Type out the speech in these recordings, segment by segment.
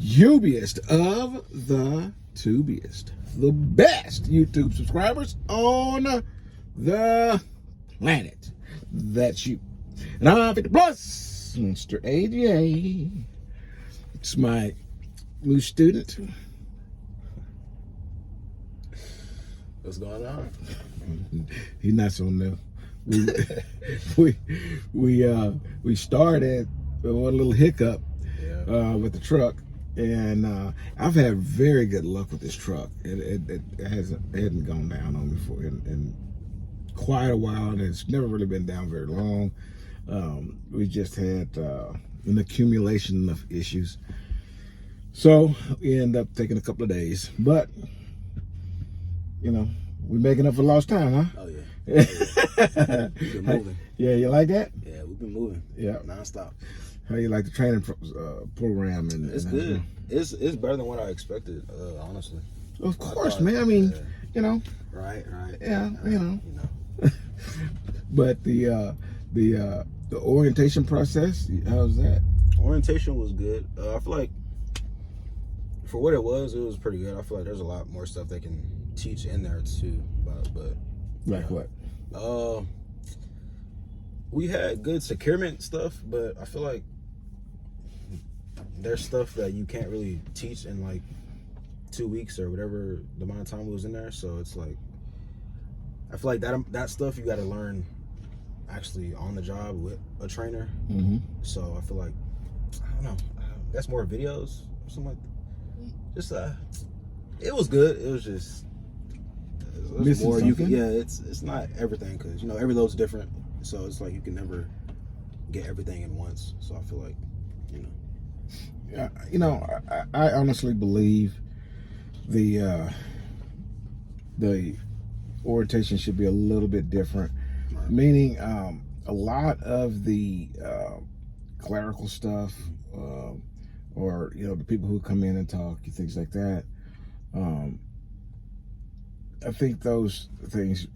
Ubiest of the tubiest, the best YouTube subscribers on the planet. That's you. And I'm 50 plus, Mr. AJ. It's my new student. What's going on? He's not so new. We started with one little hiccup with the truck, and I've had very good luck with this truck. It hadn't gone down on me for in quite a while, and it's never really been down very long. We just had an accumulation of issues, so we ended up taking a couple of days, but you know, we're making up for lost time, huh? Oh yeah. We've been moving. Yeah, you like that? Yeah, we've been moving. Yeah, nonstop. How you like the training program? It's good. It's better than what I expected, honestly. Of course, man. I mean, you know. Right. Yeah, you know. But the orientation process, how's that? Orientation was good. I feel like for what it was pretty good. I feel like there's a lot more stuff they can teach in there too. But like what? We had good securement stuff, but I feel like there's stuff that you can't really teach in like 2 weeks or whatever the amount of time was in there. So it's like, I feel like that stuff you got to learn actually on the job with a trainer. Mm-hmm. So I feel like, I don't know, that's more videos or something like that. Just it was good. It was just missing more. something? It's not everything, because you know every load's different. So it's like you can never get everything in once. So I feel like, you know. Yeah, you know, I honestly believe the orientation should be a little bit different. Right. Meaning, a lot of the clerical stuff, or you know, the people who come in and talk, things like that. I think those things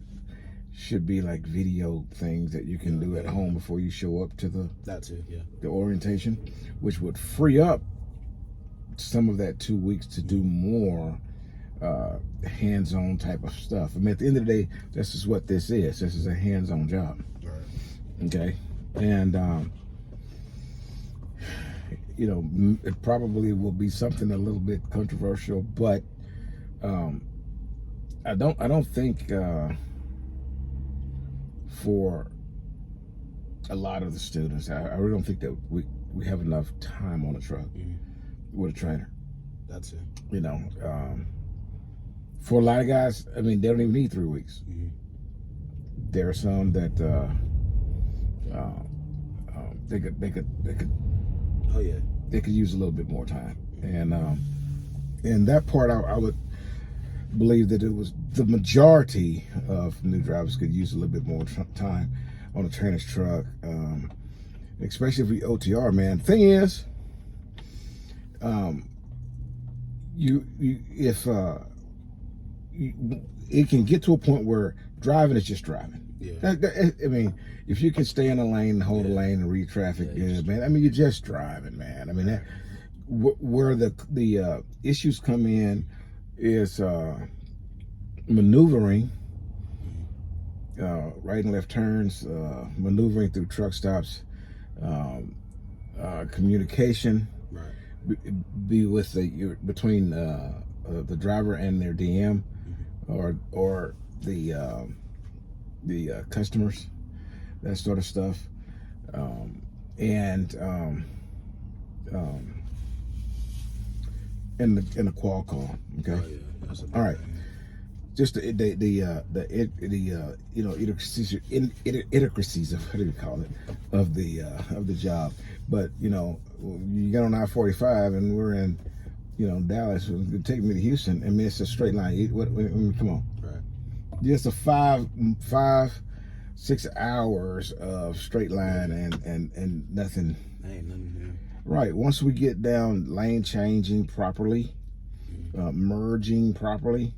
should be like video things that you can do at home before you show up to the orientation, which would free up some of that 2 weeks to do more hands-on type of stuff. I mean, at the end of the day, this is what this is. This is a hands-on job. Right. Okay, and you know, it probably will be something a little bit controversial, but I don't think for a lot of the students, I really don't think that we have enough time on the truck with a trainer. That's it. You know, for a lot of guys, I mean, they don't even need 3 weeks. There are some that they could. Oh yeah. They could use a little bit more time, and that part I would believe that it was the majority of new drivers could use a little bit more time on a trainer's truck, especially if we OTR, man. Thing is, it can get to a point where driving is just driving. Yeah. I mean, if you can stay in a lane and hold a lane and read traffic, man. I mean, you're just driving, man. I mean, where the issues come in is maneuvering, right and left turns, maneuvering through truck stops, communication, be with between the driver and their DM, or the customers, that sort of stuff, and the qual call. Okay. Oh, yeah. All right. Just the you know, idiosyncrasies of, what do you call it, of the job. But you know, you get on I-45 and we're in, you know, Dallas. It would take me to Houston. I mean, it's a straight line. Come on. Right. Just a 5-6 hours of straight line and nothing. Ain't nothing here. Right. Once we get down lane changing properly, merging properly,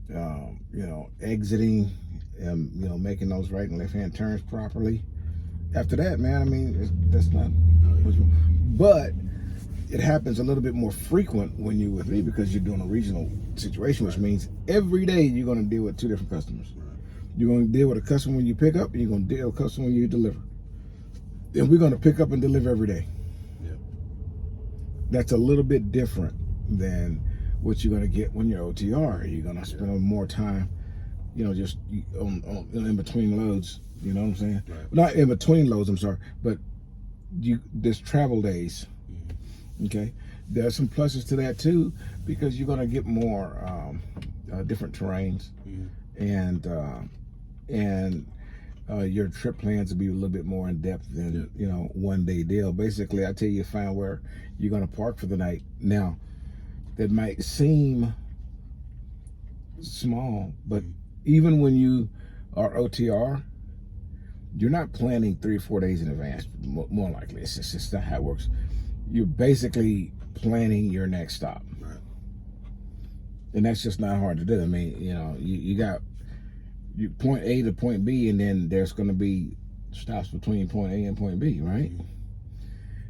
you know, exiting, you know, making those right and left hand turns properly. After that, man, I mean, that's not. But it happens a little bit more frequent when you're with me because you're doing a regional situation, which means every day you're going to deal with 2 different customers. You're going to deal with a customer when you pick up, and you're going to deal with a customer when you deliver. And we're going to pick up and deliver every day. Yeah. That's a little bit different than what you're going to get when you're OTR. You're going to spend more time, just on in between loads. You know what I'm saying? Right. Not in between loads, I'm sorry, but there's travel days. Okay, there's some pluses to that too, because you're going to get more different terrains, and your trip plans will be a little bit more in depth than 1 day deal. Basically, I tell you, find where you're going to park for the night. Now, that might seem small, but even when you are OTR, you're not planning 3 or 4 days in advance. More likely, it's just not how it works. You're basically planning your next stop, right? And that's just not hard to do. I mean, you got point A to point B, and then there's going to be stops between point A and point B, right?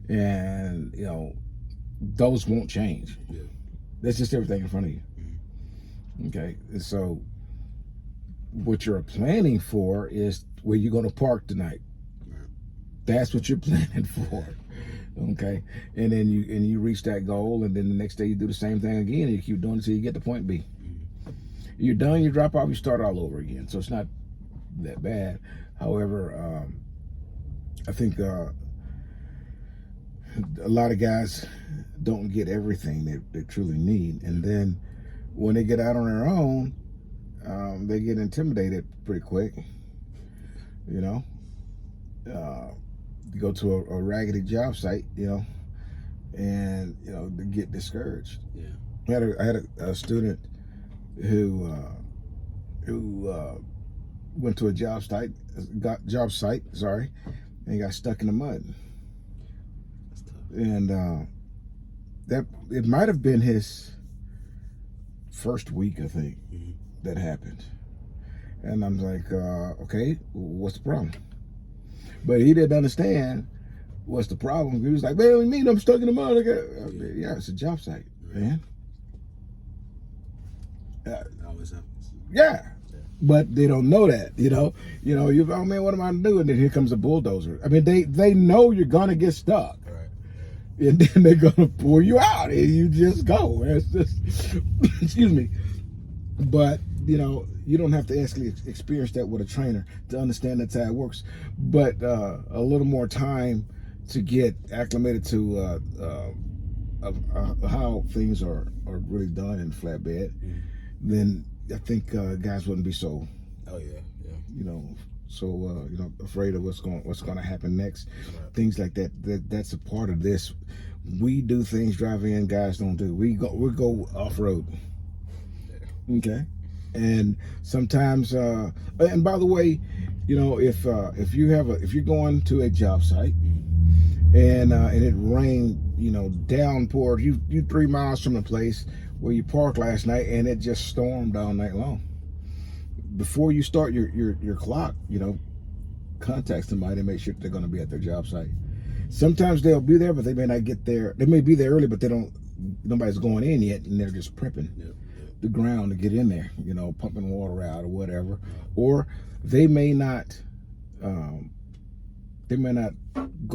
And those won't change. Yeah. That's just everything in front of you. Okay, and so what you're planning for is where you're going to park tonight. Right. That's what you're planning for. Okay, and then you reach that goal, and then the next day you do the same thing again, and you keep doing it until you get to point B. You're done, you drop off, you start all over again. So it's not that bad. However, I think a lot of guys don't get everything they truly need, and then when they get out on their own, they get intimidated pretty quick. You go to a raggedy job site, and they get discouraged. Yeah. I had a student who went to a job site, and got stuck in the mud. That's tough. And that it might have been his first week, I think, that happened. And I'm like, okay, what's the problem? But he didn't understand what's the problem. He was like, man, what do you mean I'm stuck in the mud? Yeah, it's a job site, man. That always happens. Yeah. But they don't know that, you oh man, what am I doing? And then here comes a bulldozer. I mean, they know you're gonna get stuck. Right. And then they're gonna pull you out and you just go. It's just excuse me. But you don't have to actually experience that with a trainer to understand that's how it works. But a little more time to get acclimated to how things are really done in flatbed, then I think guys wouldn't be so. Oh yeah. Afraid of what's going to happen next. Right. Things like that. That's a part of this. We do things driving in, guys don't do. We go off road. Yeah. Okay. And sometimes, and by the way, if you're going to a job site and it rained, downpour, you 3 miles from the place where you parked last night, and it just stormed all night long. Before you start your clock, contact somebody and make sure they're going to be at their job site. Sometimes they'll be there, but they may not get there. They may be there early, but nobody's going in yet, and they're just prepping. Yep. The ground to get in there, pumping water out or whatever. Or they may not go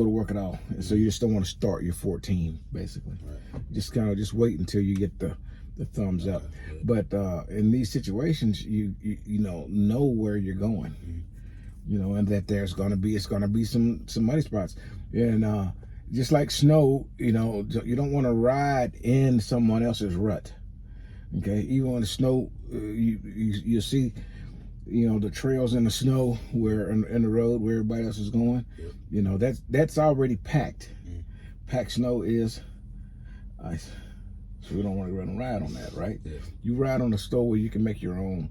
to work at all. And so you just don't want to start your 14, basically. Right. Just wait until you get the thumbs up. But in these situations, you know where you're going. And that it's gonna be some muddy spots. And just like snow, you don't want to ride in someone else's rut. Okay, even when the snow, you see, the trails in the snow where in the road where everybody else is going. That's already packed. Packed snow is ice, so we don't want to ride on that, right? Yeah. You ride on the snow where you can make your own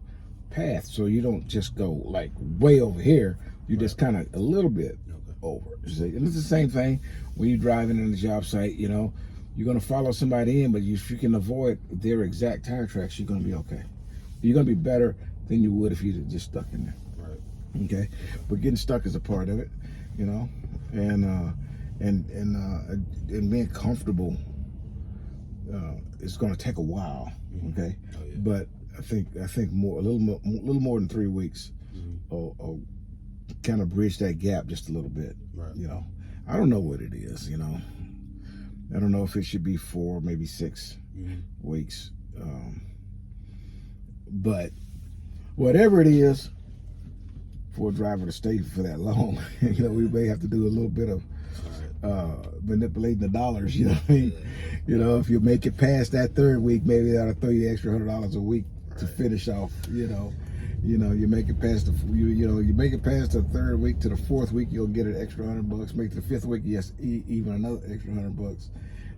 path, so you don't just go like way over here. You just kind of a little bit over. And it's the same thing when you're driving in the job site. You're going to follow somebody in, but if you can avoid their exact tire tracks, you're going to be okay. You're going to be better than you would if you just stuck in there. Right. Okay? But getting stuck is a part of it, and being comfortable it's going to take a while. Okay, Oh, yeah. but I think a little more than 3 weeks, or kind of bridge that gap just a little bit. Right. You know, I don't know what it is. You know, I don't know if it should be 4, maybe 6 weeks. But whatever it is, for a driver to stay for that long, you know, we may have to do a little bit of manipulating the dollars. You know what I mean? You know, if you make it past that 3rd week, maybe that'll throw you extra $100 a week to finish off. You know, you make it past you make it past the 3rd week to the 4th week, you'll get an extra $100. Make it to the 5th week, yes, even another extra $100.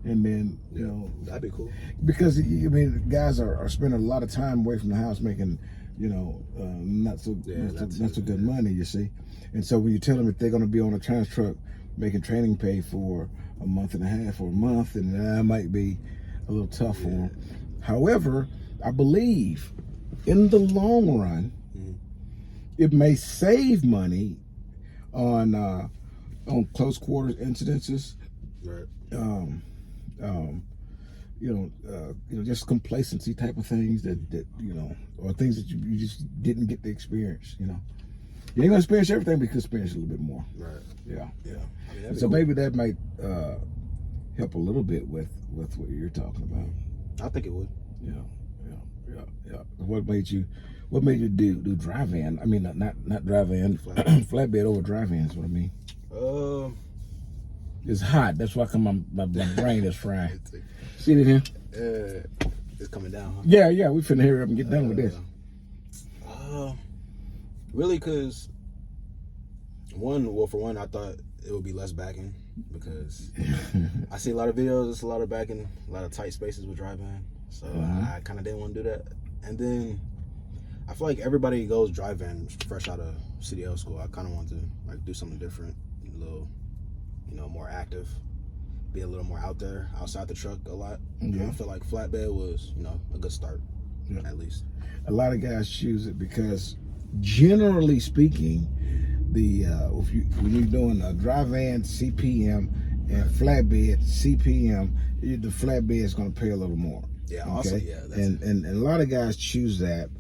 And then, you know, that'd be cool. Because I mean, guys are spending a lot of time away from the house making, you know, not so good money, you see. And so when you tell them that they're going to be on a trans truck making training pay for a month and a half or a month, and that might be a little tough for them. However, I believe in the long run, it may save money on close quarters incidences. Right. Just complacency type of things that you know, or things that you just didn't get to experience. You know, you ain't gonna experience everything, but you can experience a little bit more. Right. Yeah. I mean, So cool. Maybe that might help a little bit with what you're talking about. I think it would. Yeah. What made you do dry van? I mean, not dry van, flatbed over dry van is what I mean. It's hot. That's why my brain is frying. See it in here? It's coming down, huh? Yeah. We finna hurry up and get done with this. Really, cause for one, I thought it would be less backing because I see a lot of videos. It's a lot of backing, a lot of tight spaces with dry van. So I kind of didn't want to do that. And then I feel like everybody goes dry van fresh out of CDL school. I kind of want to like do something different, a little, more active, be a little more out there, outside the truck a lot. I feel like flatbed was, a good start, at least. A lot of guys choose it because, generally speaking, when you're doing a dry van CPM and flatbed CPM, the flatbed is going to pay a little more. Yeah. Okay? Also, yeah. And a lot of guys choose that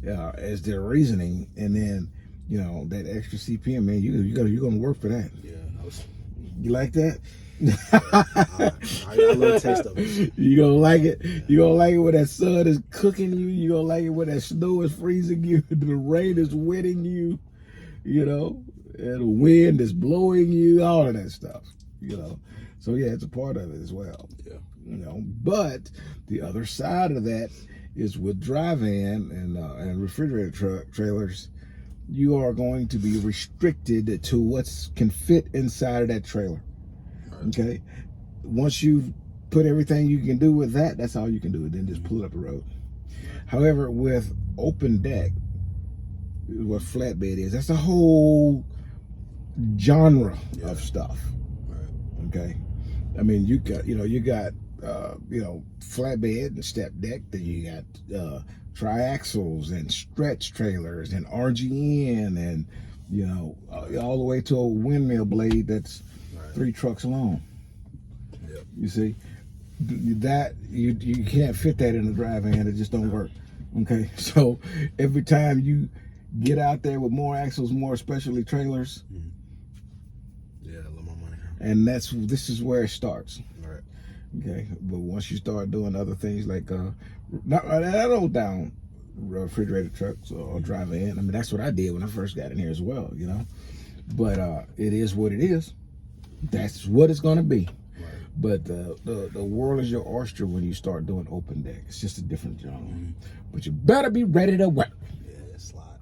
as their reasoning, and then that extra CPM, man, you're going to work for that. Yeah. You like that? I got a little taste of it. You gonna like it? You gonna like it when that sun is cooking you? You gonna like it when that snow is freezing you? The rain is wetting you? And the wind is blowing you? All of that stuff. So yeah, it's a part of it as well. Yeah. But the other side of that is with dry van and refrigerator truck trailers. You are going to be restricted to what can fit inside of that trailer. Okay? Once you've put everything you can do with that, that's all you can do. Then just pull it up the road. However, with open deck, what flatbed is, that's a whole genre of stuff. Okay? I mean, you got flatbed and step deck. Then you got triaxles and stretch trailers and RGN and all the way to a windmill blade that's 3 trucks long. Yep. You see that you can't fit that in a dry van. It just don't work. Okay, so every time you get out there with more axles, more specialty trailers, a little more money. and this is where it starts. Right. Okay, but once you start doing other things like I don't down refrigerator trucks or dry van. I mean, that's what I did when I first got in here as well. But it is what it is. That's what it's gonna be. Right. But the world is your oyster when you start doing open deck. It's just a different genre. But you better be ready to work. Yeah, it's a lot.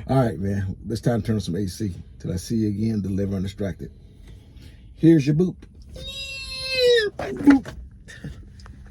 All right, man. It's time to turn on some AC. Till I see you again, deliver undistracted. Here's your boop. Boop.